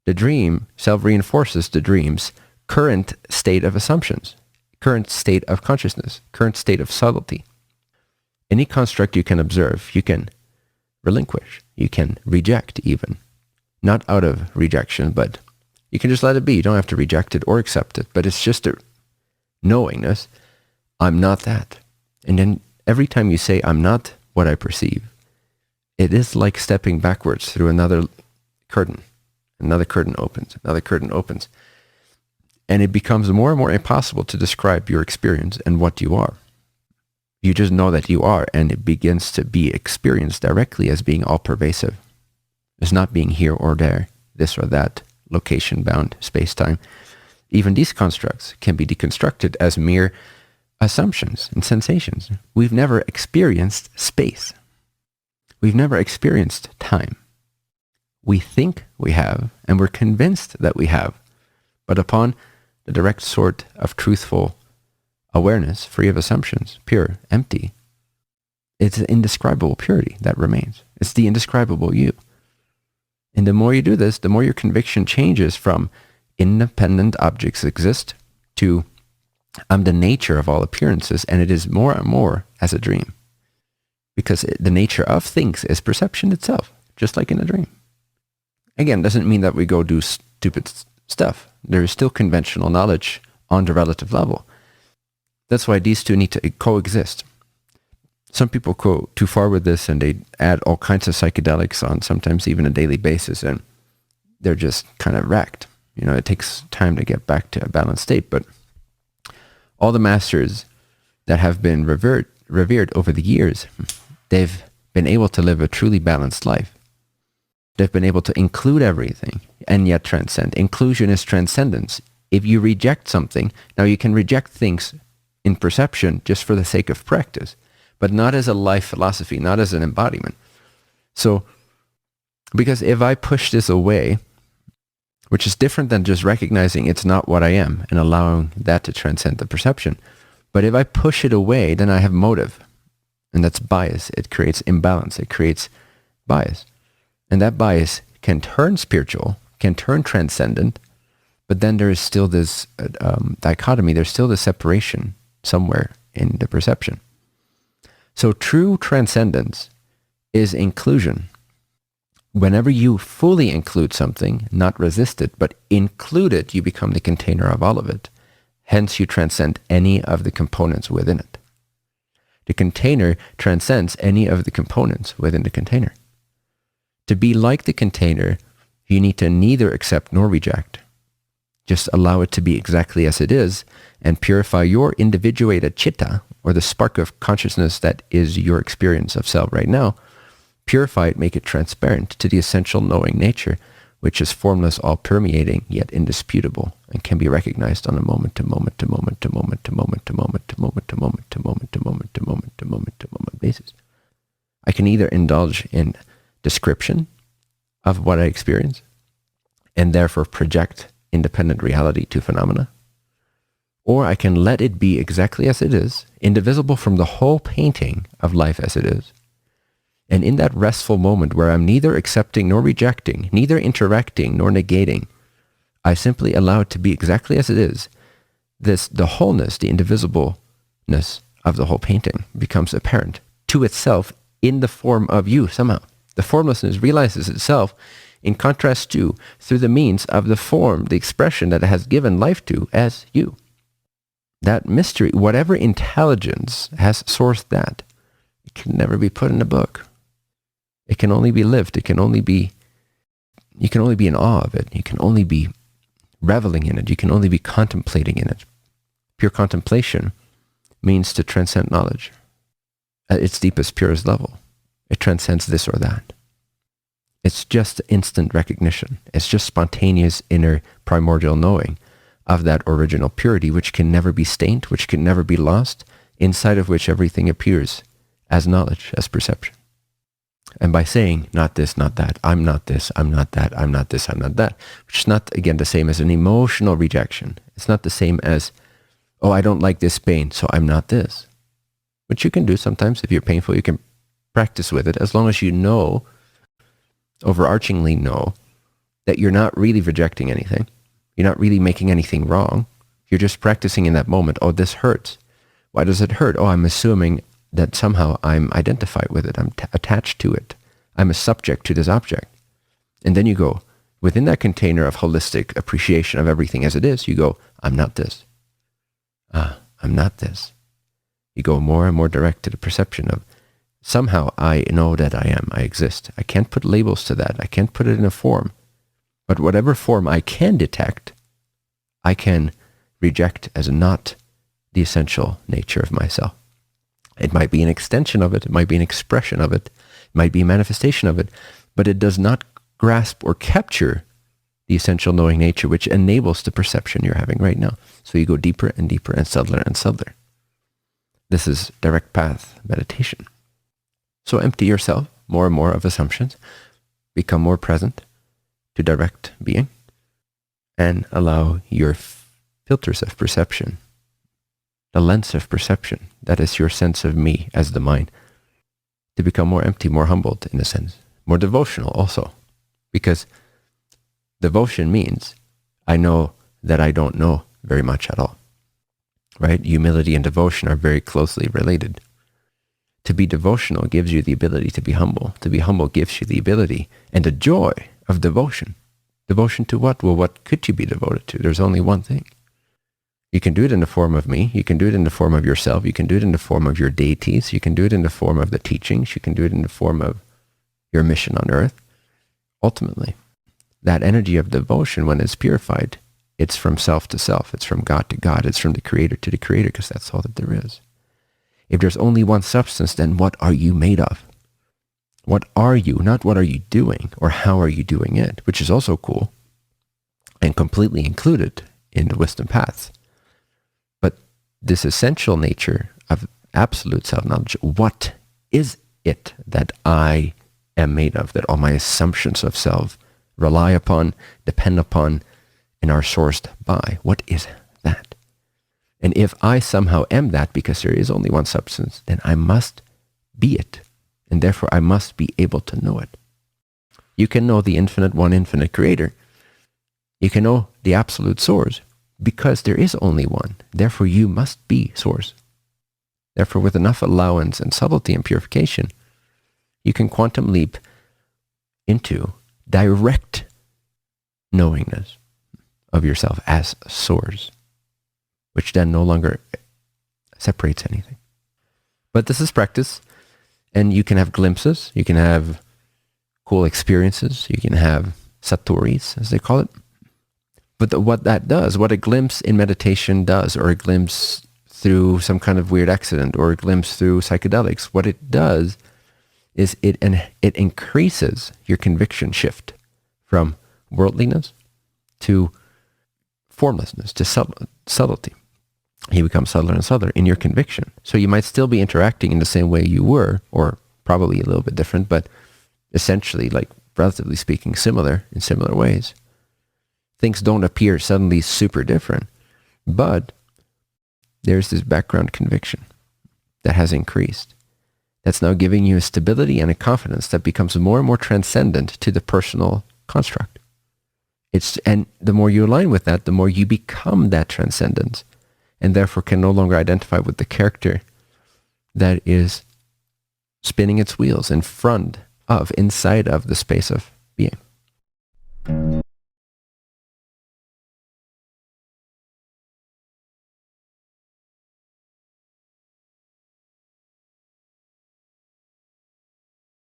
The dream self-reinforces the dream's current state of assumptions, current state of consciousness, current state of subtlety. Any construct you can observe, you can relinquish, you can reject even. Not out of rejection, but you can just let it be. You don't have to reject it or accept it, but it's just a knowingness. I'm not that. And then every time you say, I'm not what I perceive, it is like stepping backwards through another curtain. Another curtain opens, another curtain opens. And it becomes more and more impossible to describe your experience and what you are. You just know that you are, and it begins to be experienced directly as being all-pervasive. As not being here or there, this or that, location-bound space-time. Even these constructs can be deconstructed as mere assumptions and sensations. We've never experienced space. We've never experienced time. We think we have, and we're convinced that we have, but upon the direct sort of truthful awareness, free of assumptions, pure, empty, it's an indescribable purity that remains. It's the indescribable you. And the more you do this, the more your conviction changes from independent objects exist to I'm the nature of all appearances, and it is more and more as a dream. Because the nature of things is perception itself, just like in a dream. Again, doesn't mean that we go do stupid stuff. There is still conventional knowledge on the relative level. That's why these two need to coexist. Some people go too far with this and they add all kinds of psychedelics on sometimes even a daily basis, and they're just kind of wrecked. You know, it takes time to get back to a balanced state, but all the masters that have been revered over the years, they've been able to live a truly balanced life. They've been able to include everything and yet transcend. Inclusion is transcendence. If you reject something, now you can reject things in perception just for the sake of practice, but not as a life philosophy, not as an embodiment. So, because if I push this away, which is different than just recognizing it's not what I am and allowing that to transcend the perception, but if I push it away, then I have motive, and that's bias. It creates imbalance. It creates bias. And that bias can turn spiritual, can turn transcendent, but then there is still this dichotomy. There's still this separation somewhere in the perception. So true transcendence is inclusion. Whenever you fully include something, not resist it, but include it, you become the container of all of it. Hence, you transcend any of the components within it. The container transcends any of the components within the container. To be like the container, you need to neither accept nor reject. Just allow it to be exactly as it is and purify your individuated chitta, or the spark of consciousness that is your experience of self right now. Purify it, make it transparent to the essential knowing nature, which is formless, all-permeating, yet indisputable, and can be recognized on a moment-to-moment to moment-to-moment to moment-to-moment to moment-to-moment to moment-to-moment to moment-to-moment to moment basis. I can either indulge in description of what I experience and therefore project independent reality to phenomena, or I can let it be exactly as it is, indivisible from the whole painting of life as it is. And in that restful moment where I'm neither accepting nor rejecting, neither interacting nor negating, I simply allow it to be exactly as it is. The wholeness, the indivisibleness of the whole painting becomes apparent to itself in the form of you somehow. The formlessness realizes itself in contrast to, through the means of the form, the expression that it has given life to as you. That mystery, whatever intelligence has sourced that, it can never be put in a book. It can only be lived. You can only be in awe of it. You can only be reveling in it. You can only be contemplating in it. Pure contemplation means to transcend knowledge at its deepest, purest level. It transcends this or that. It's just instant recognition. It's just spontaneous inner primordial knowing of that original purity, which can never be stained, which can never be lost, inside of which everything appears as knowledge, as perception. And by saying, not this, not that, I'm not this, I'm not that, I'm not this, I'm not that, which is not, again, the same as an emotional rejection. It's not the same as, oh, I don't like this pain, so I'm not this. Which you can do sometimes. If you're painful, you can practice with it, as long as you know, overarchingly know, that you're not really rejecting anything. You're not really making anything wrong. You're just practicing in that moment. Oh, this hurts. Why does it hurt? Oh, I'm assuming that somehow I'm identified with it. I'm attached to it. I'm a subject to this object. And then you go, within that container of holistic appreciation of everything as it is, you go, I'm not this. I'm not this. You go more and more direct to the perception of, somehow I know that I am, I exist. I can't put labels to that. I can't put it in a form. But whatever form I can detect, I can reject as not the essential nature of myself. It might be an extension of it. It might be an expression of it. It might be a manifestation of it. But it does not grasp or capture the essential knowing nature, which enables the perception you're having right now. So you go deeper and deeper and subtler and subtler. This is direct path meditation. So empty yourself more and more of assumptions. Become more present to direct being. And allow your filters of perception, the lens of perception, that is your sense of me as the mind, to become more empty, more humbled in a sense, more devotional also. Because devotion means I know that I don't know very much at all, right? Humility and devotion are very closely related. To be devotional gives you the ability to be humble. To be humble gives you the ability and the joy of devotion. Devotion to what? Well, what could you be devoted to? There's only one thing. You can do it in the form of me. You can do it in the form of yourself. You can do it in the form of your deities. You can do it in the form of the teachings. You can do it in the form of your mission on earth. Ultimately, that energy of devotion, when it's purified, it's from self to self. It's from God to God. It's from the creator to the creator, because that's all that there is. If there's only one substance, then what are you made of? What are you? Not what are you doing or how are you doing it, which is also cool and completely included in the wisdom paths. But this essential nature of absolute self-knowledge, what is it that I am made of, that all my assumptions of self rely upon, depend upon, and are sourced by? What is that? And if I somehow am that, because there is only one substance, then I must be it. And therefore I must be able to know it. You can know the infinite one, infinite creator. You can know the absolute source because there is only one. Therefore you must be source. Therefore, with enough allowance and subtlety and purification, you can quantum leap into direct knowingness of yourself as source, which then no longer separates anything. But this is practice, and you can have glimpses, you can have cool experiences, you can have satori's, as they call it. But what that does, what a glimpse in meditation does, or a glimpse through some kind of weird accident, or a glimpse through psychedelics, what it does is it increases your conviction shift from worldliness to formlessness, to subtlety. You become subtler and subtler in your conviction. So you might still be interacting in the same way you were, or probably a little bit different, but essentially, like, relatively speaking, similar in similar ways. Things don't appear suddenly super different, but there's this background conviction that has increased. That's now giving you a stability and a confidence that becomes more and more transcendent to the personal construct. And the more you align with that, the more you become that transcendence, and therefore can no longer identify with the character that is spinning its wheels in front of, inside of the space of being.